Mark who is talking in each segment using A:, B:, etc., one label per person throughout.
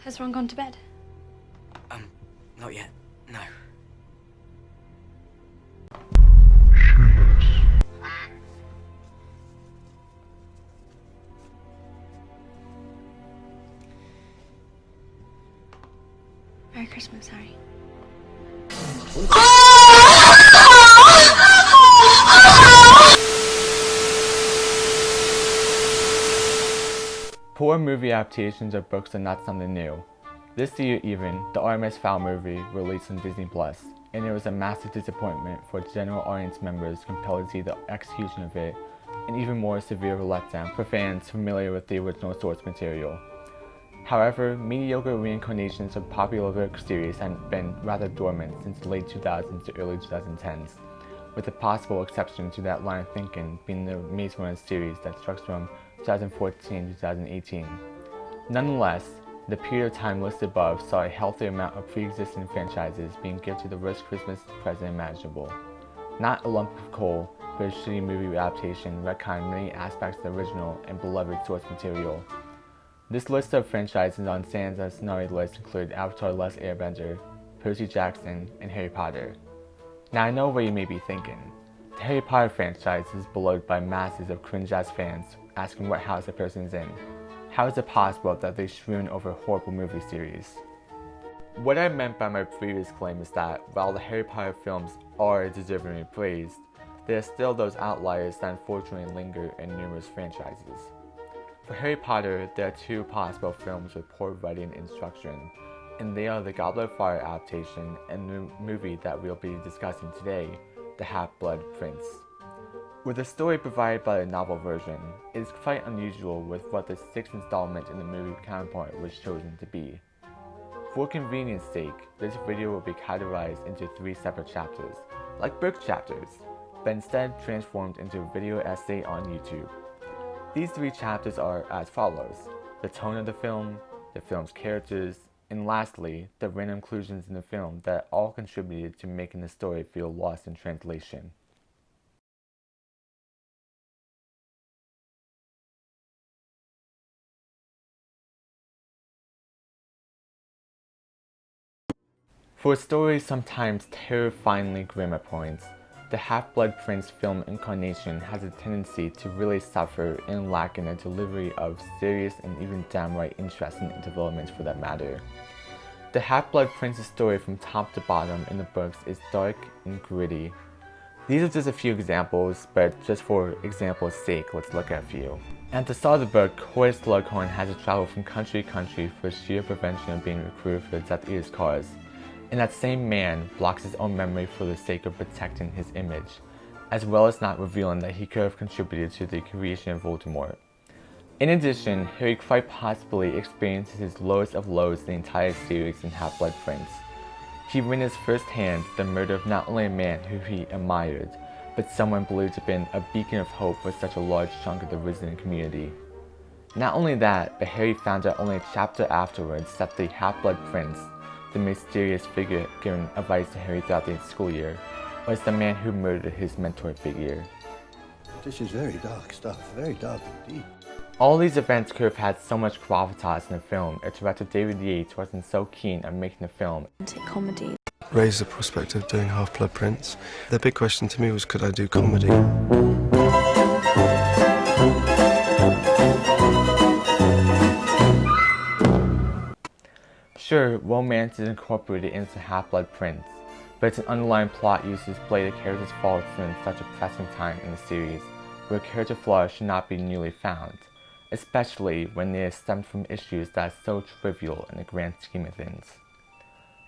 A: Has Ron gone to bed?
B: Not yet, no.
A: Merry Christmas, Harry.
C: Poor movie adaptations of books are not something new. This year even, the Artemis Fowl movie released on Disney+, and it was a massive disappointment for general audience members compelled to see the execution of it, and even more severe letdown for fans familiar with the original source material. However, mediocre reincarnations of popular book series had been rather dormant since the late 2000s to early 2010s, with the possible exception to that line of thinking being the Maze Runner series that stretched from 2014 to 2018. Nonetheless, the period of time listed above saw a healthy amount of pre-existing franchises being given to the worst Christmas present imaginable. Not a lump of coal, but a shitty movie adaptation retconned many aspects of the original and beloved source material. This list of franchises on Sansa's scenario list include Avatar: The Last Airbender, Percy Jackson, and Harry Potter. Now I know what you may be thinking. The Harry Potter franchise is beloved by masses of cringe-ass fans asking what house a person's in. How is it possible that they swoon over a horrible movie series? What I meant by my previous claim is that while the Harry Potter films are deservingly praised, there are still those outliers that unfortunately linger in numerous franchises. For Harry Potter, there are two possible films with poor writing and instruction, and they are the Goblet of Fire adaptation and the movie that we'll be discussing today, The Half-Blood Prince. With the story provided by the novel version, it is quite unusual with what the sixth installment in the movie counterpart was chosen to be. For convenience sake, this video will be categorized into 3 separate chapters, like book chapters, but instead transformed into a video essay on YouTube. These 3 chapters are as follows: the tone of the film's characters, and lastly, the random inclusions in the film that all contributed to making the story feel lost in translation. For a story sometimes terrifyingly grim at points, the Half-Blood Prince film incarnation has a tendency to really suffer and lack in a delivery of serious and even downright interesting developments for that matter. The Half-Blood Prince's story from top to bottom in the books is dark and gritty. These are just a few examples, but just for example's sake, let's look at a few. At the start of the book, Horace Slughorn has to travel from country to country for sheer prevention of being recruited for the Death Eater's cause. And that same man blocks his own memory for the sake of protecting his image, as well as not revealing that he could have contributed to the creation of Voldemort. In addition, Harry quite possibly experiences his lowest of lows in the entire series in Half-Blood Prince. He witnessed firsthand the murder of not only a man who he admired, but someone believed to have been a beacon of hope for such a large chunk of the resident community. Not only that, but Harry found out only a chapter afterwards that the Half-Blood Prince, the mysterious figure giving advice to Harry throughout the school year, was the man who murdered his mentor figure.
D: This is very dark stuff, very dark indeed.
C: All these events could have had so much gravitas in the film if director David Yates wasn't so keen on making the film
A: Comedy.
E: Raised the prospect of doing Half-Blood Prince. The big question to me was, could I do comedy?
C: Sure, romance is incorporated into Half-Blood Prince, but its underlying plot uses to display the character's faults during such a pressing time in the series, where character flaws should not be newly found, especially when they stem from issues that are so trivial in the grand scheme of things.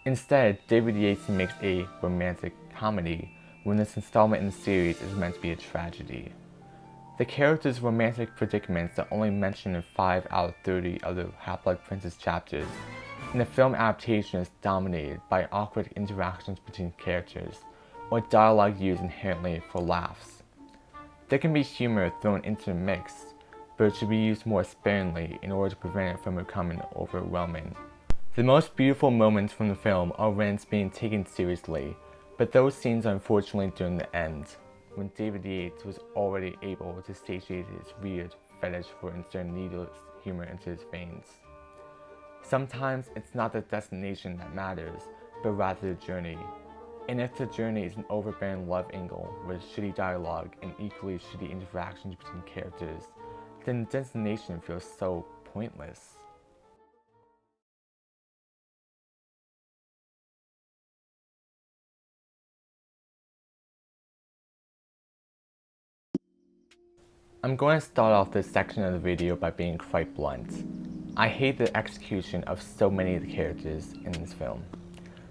C: Instead, David Yates makes a romantic comedy when this installment in the series is meant to be a tragedy. The character's romantic predicaments are only mentioned in 5 out of 30 of the Half-Blood Prince's chapters, and the film adaptation is dominated by awkward interactions between characters, or dialogue used inherently for laughs. There can be humor thrown into the mix, but it should be used more sparingly in order to prevent it from becoming overwhelming. The most beautiful moments from the film are when it's being taken seriously, but those scenes are unfortunately during the end, when David Yates was already able to satiate his weird fetish for inserting needless humor into his veins. Sometimes it's not the destination that matters, but rather the journey. And if the journey is an overbearing love angle with shitty dialogue and equally shitty interactions between characters, then the destination feels so pointless. I'm going to start off this section of the video by being quite blunt. I hate the execution of so many of the characters in this film.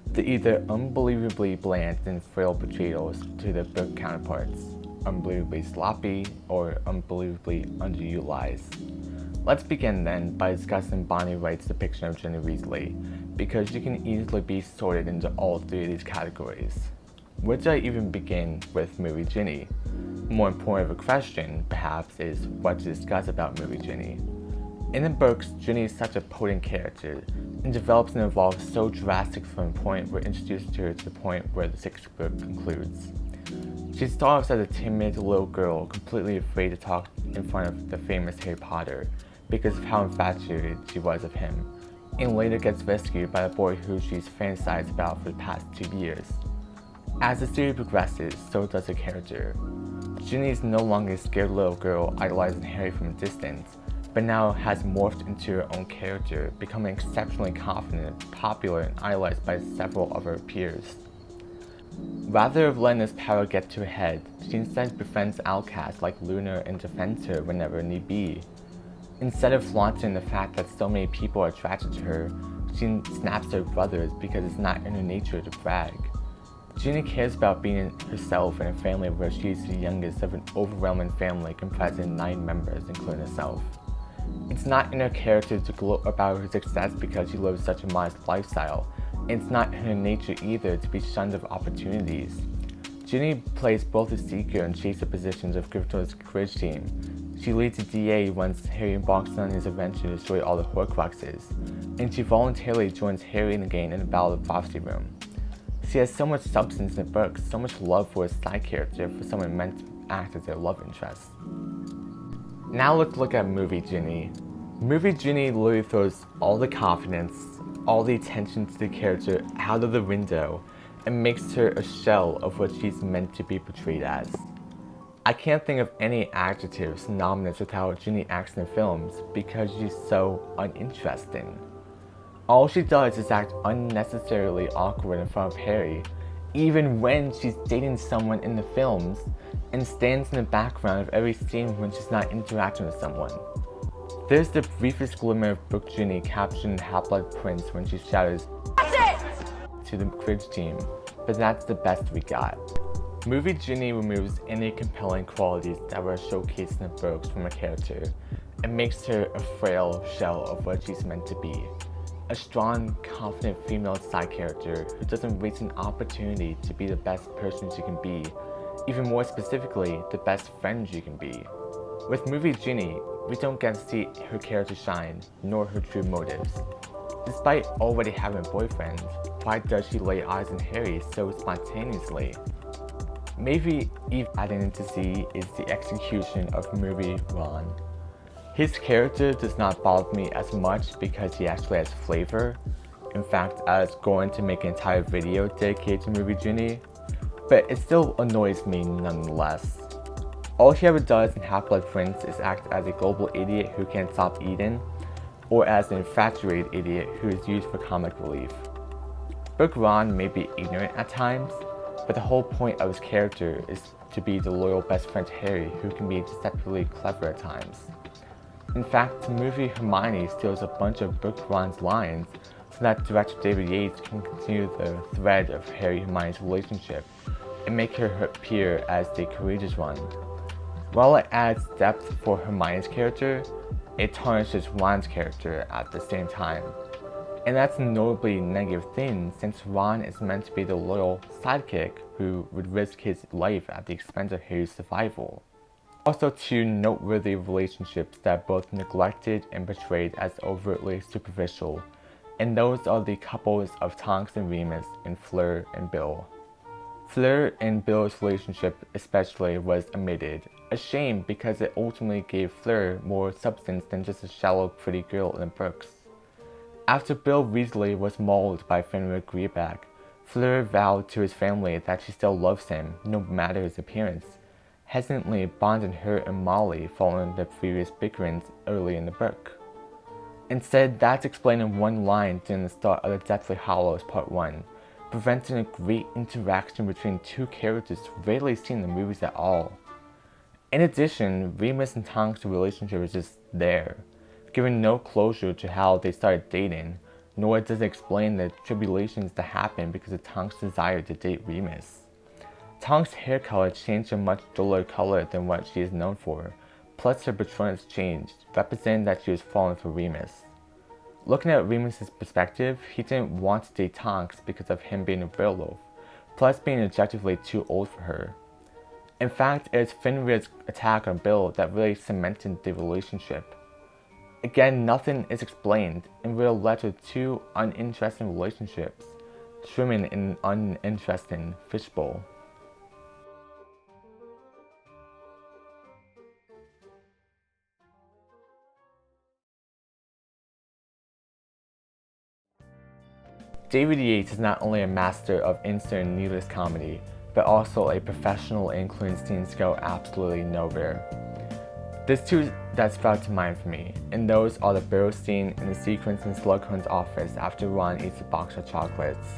C: They're either unbelievably bland and frail portrayals to their book counterparts, unbelievably sloppy, or unbelievably underutilized. Let's begin then by discussing Bonnie Wright's depiction of Ginny Weasley, because you can easily be sorted into all three of these categories. Where do I even begin with movie Ginny? More important of a question, perhaps, is what to discuss about movie Ginny. In the books, Ginny is such a potent character, and develops and evolves so drastic from a point we're introduced to her to the point where the sixth book concludes. She starts off as a timid little girl, completely afraid to talk in front of the famous Harry Potter because of how infatuated she was of him, and later gets rescued by the boy who she's fantasized about for the past 2 years. As the series progresses, so does her character. Ginny is no longer a scared little girl idolizing Harry from a distance, but now has morphed into her own character, becoming exceptionally confident, popular, and idolized by several of her peers. Rather than letting this power get to her head, she instead befriends outcasts like Luna and defends her whenever need be. Instead of flaunting the fact that so many people are attracted to her, she snaps her brothers because it's not in her nature to brag. Ginny cares about being herself in a family where she is the youngest of an overwhelming family comprising 9 members, including herself. It's not in her character to gloat about her success because she lives such a modest lifestyle, and it's not in her nature either to be shunned of opportunities. Ginny plays both the seeker and chaser positions of Gryffindor's Quidditch team. She leads the DA once Harry embarks on his adventure to destroy all the Horcruxes, and she voluntarily joins Harry and the gang in the Battle of the Prophecy Room. She has so much substance in the book, so much love for a side character for someone meant to act as their love interest. Now let's look at movie Ginny. Movie Ginny literally throws all the confidence, all the attention to the character out of the window and makes her a shell of what she's meant to be portrayed as. I can't think of any adjective synonymous with how Ginny acts in the films because she's so uninteresting. All she does is act unnecessarily awkward in front of Harry, even when she's dating someone in the films, and stands in the background of every scene when she's not interacting with someone. There's the briefest glimmer of book Ginny captured in Half-Blood Prince when she shouts to the Quidditch team, but that's the best we got. Movie Ginny removes any compelling qualities that were showcased in the books from a character, and makes her a frail shell of what she's meant to be. A strong, confident female side character who doesn't waste an opportunity to be the best person she can be, even more specifically, the best friend she can be. With movie Ginny, we don't get to see her character shine, nor her true motives. Despite already having a boyfriend, why does she lay eyes on Harry so spontaneously? Maybe even adding to see is the execution of movie Ron. His character does not bother me as much because he actually has flavor. In fact, I was going to make an entire video dedicated to movie Ginny, but it still annoys me nonetheless. All he ever does in Half-Blood Prince is act as a global idiot who can't stop eating, or as an infatuated idiot who is used for comic relief. Book Ron may be ignorant at times, but the whole point of his character is to be the loyal best friend to Harry who can be deceptively clever at times. In fact, the movie Hermione steals a bunch of Book Ron's lines so that director David Yates can continue the thread of Harry and Hermione's relationship and make her appear as the courageous one. While it adds depth for Hermione's character, it tarnishes Ron's character at the same time. And that's a notably negative thing since Ron is meant to be the loyal sidekick who would risk his life at the expense of Harry's survival. Also, 2 noteworthy relationships that are both neglected and portrayed as overtly superficial, and those are the couples of Tonks and Remus and Fleur and Bill. Fleur and Bill's relationship especially was omitted, a shame because it ultimately gave Fleur more substance than just a shallow pretty girl in the books. After Bill Weasley was mauled by Fenrir Greyback, Fleur vowed to his family that she still loves him, no matter his appearance, hesitantly bonding her and Molly following the previous bickerings early in the book. Instead, that's explained in one line during the start of the Deathly Hallows Part 1, preventing a great interaction between two characters rarely seen in the movies at all. In addition, Remus and Tonks' relationship is just there, giving no closure to how they started dating, nor does it explain the tribulations that happened because of Tonks' desire to date Remus. Tonks' hair color changed to a much duller color than what she is known for, plus her patronus changed, representing that she was falling for Remus. Looking at Remus' perspective, he didn't want to date Tonks because of him being a werewolf, plus being objectively too old for her. In fact, it's Fenrir's attack on Bill that really cemented the relationship. Again, nothing is explained, and we're left with two uninteresting relationships, swimming in an uninteresting fishbowl. David Yates is not only a master of insert and needless comedy, but also a professional in including scenes go absolutely nowhere. There's two that sprout to mind for me, and those are the burrow scene and the sequence in Slughorn's office after Ron eats a box of chocolates.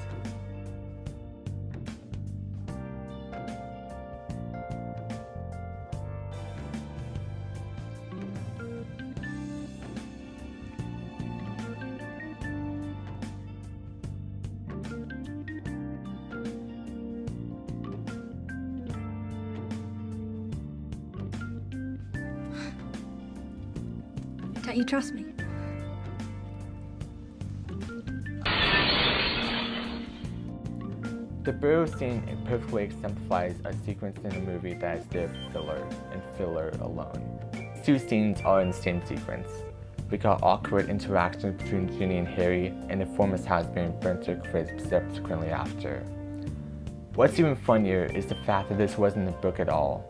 A: Don't you trust me?
C: The burrow scene perfectly exemplifies a sequence in the movie that is there for filler, and filler alone. These two scenes are in the same sequence. We got awkward interactions between Ginny and Harry, and the former's house being burnt to a crisp subsequently after. What's even funnier is the fact that this wasn't in the book at all.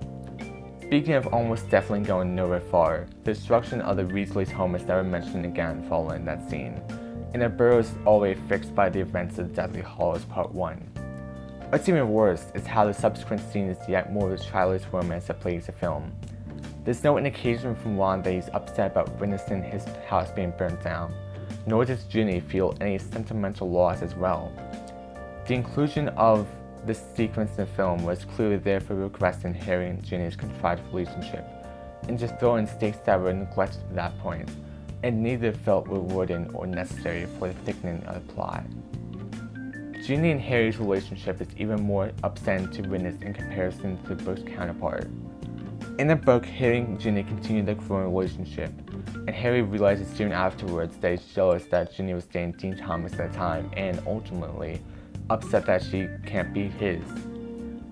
C: Speaking of almost definitely going nowhere far, the destruction of the Weasley's home is never mentioned again following that scene, and the burrow is always fixed by the events of Deathly Hallows Part 1. What's even worse is how the subsequent scene is yet more of the childish romance that plagues the film. There's no indication from Ron that he's upset about witnessing his house being burnt down, nor does Ginny feel any sentimental loss as well. The inclusion of this sequence in the film was clearly there for regressing Harry and Ginny's contrived relationship, and just throwing stakes that were neglected at that point, and neither felt rewarding or necessary for the thickening of the plot. Ginny and Harry's relationship is even more upsetting to witness in comparison to the book's counterpart. In the book, Harry and Ginny continue their growing relationship, and Harry realizes soon afterwards that he's jealous that Ginny was dating Dean Thomas at the time, and ultimately, upset that she can't be his.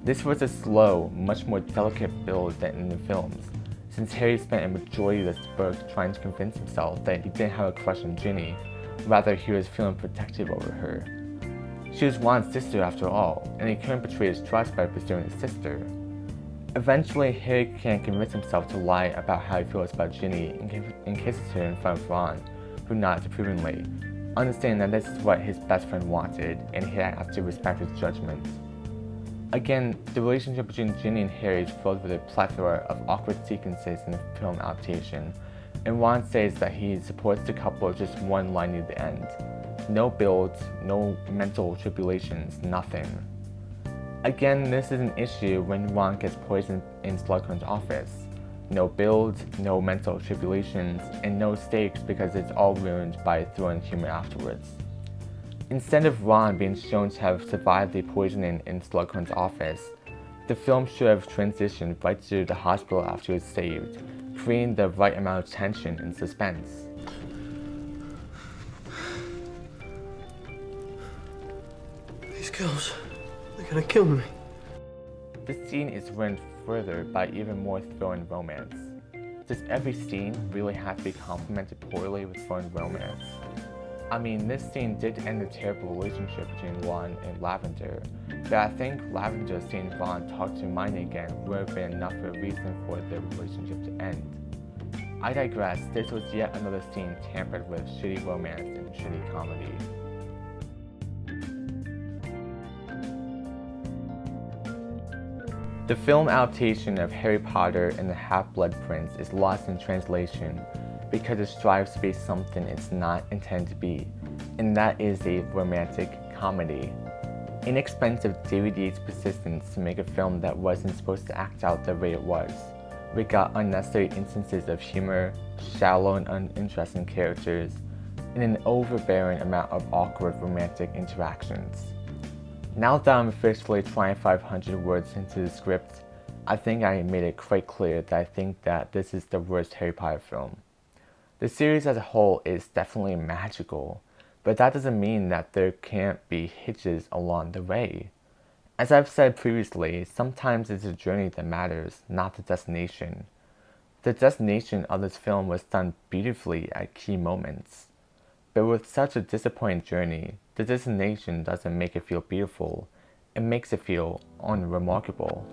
C: This was a slow, much more delicate build than in the films, since Harry spent a majority of this book trying to convince himself that he didn't have a crush on Ginny, rather he was feeling protective over her. She was Ron's sister after all, and he couldn't betray his trust by pursuing his sister. Eventually, Harry can't convince himself to lie about how he feels about Ginny and kisses her in front of Ron, who nods approvingly, understanding that this is what his best friend wanted, and he had to respect his judgment. Again, the relationship between Ginny and Harry is filled with a plethora of awkward sequences in the film adaptation, and Ron says that he supports the couple with just one line near the end. No builds, no mental tribulations, nothing. Again, this is an issue when Ron gets poisoned in Slughorn's office. No builds, no mental tribulations, and no stakes because it's all ruined by throwing humor afterwards. Instead of Ron being shown to have survived the poisoning in Slughorn's office, the film should have transitioned right to the hospital after he was saved, creating the right amount of tension and suspense.
E: These girls, they're gonna kill me.
C: This scene is ruined further by even more thrown romance. Does every scene really have to be complemented poorly with fun romance? I mean, this scene did end a terrible relationship between Ron and Lavender, but I think Lavender seeing Ron talk to Hermione again would have been enough of a reason for the relationship to end. I digress, this was yet another scene tampered with shitty romance and shitty comedy. The film adaptation of Harry Potter and the Half-Blood Prince is lost in translation because it strives to be something it's not intended to be, and that is a romantic comedy. Inexpensive DVD's persistence to make a film that wasn't supposed to act out the way it was. We got unnecessary instances of humor, shallow and uninteresting characters, and an overbearing amount of awkward romantic interactions. Now that I'm officially 2,500 words into the script, I think I made it quite clear that I think that this is the worst Harry Potter film. The series as a whole is definitely magical, but that doesn't mean that there can't be hitches along the way. As I've said previously, sometimes it's the journey that matters, not the destination. The destination of this film was done beautifully at key moments. But with such a disappointing journey, the destination doesn't make it feel beautiful, it makes it feel unremarkable.